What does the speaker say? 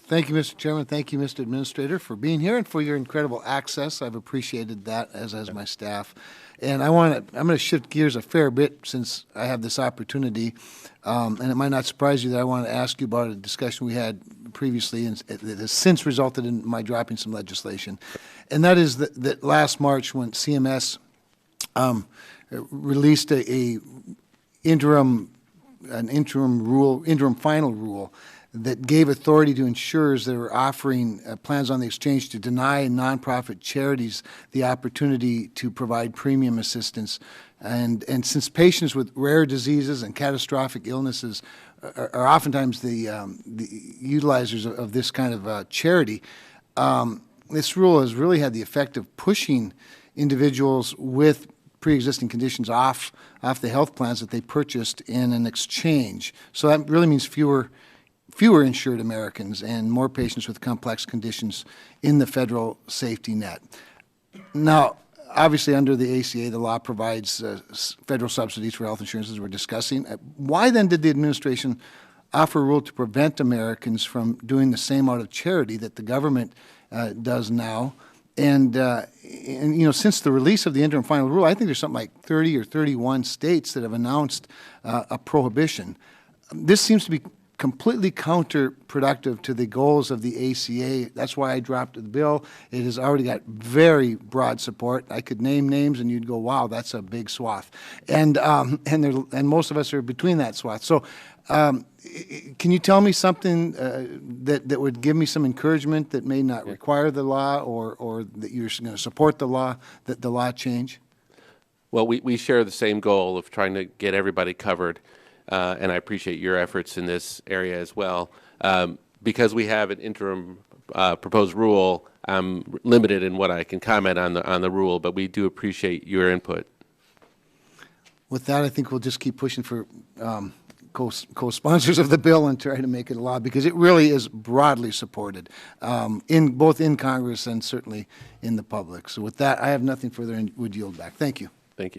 Thank you, Mr. Chairman. Thank you, Mr. Administrator, for being here and for your incredible access. I've appreciated that, as has my staff. And I'm going to shift gears a fair bit since I have this opportunity. And it might not surprise you that I want to ask you about a discussion we had previously and that has since resulted in my dropping some legislation. And that is that last March when CMS released an interim final rule that gave authority to insurers that were offering plans on the exchange to deny nonprofit charities the opportunity to provide premium assistance. And since patients with rare diseases and catastrophic illnesses are oftentimes the utilizers of this kind of charity, this rule has really had the effect of pushing individuals with pre-existing conditions off the health plans that they purchased in an exchange. So that really means fewer insured Americans and more patients with complex conditions in the federal safety net. Now, obviously, under the ACA, the law provides federal subsidies for health insurance, as we're discussing. Why then did the administration offer a rule to prevent Americans from doing the same out of charity that the government does now? And you know, since the release of the interim final rule, I think there's something like 30 or 31 states that have announced a prohibition. This seems to be completely counterproductive to the goals of the ACA. That's why I dropped the bill. It has already got very broad support. I could name names, and you'd go, "Wow, that's a big swath." And most of us are between that swath. So, can you tell me something that would give me some encouragement that may not require the law, or that you're going to support the law, that the law change? Well, we share the same goal of trying to get everybody covered. And I appreciate your efforts in this area as well. Because we have an interim proposed rule, I'm limited in what I can comment on the rule, but we do appreciate your input. With that, I think we'll just keep pushing for co-sponsors of the bill and try to make it a law, because it really is broadly supported, both in Congress and certainly in the public. So with that, I have nothing further and would yield back. Thank you. Thank you.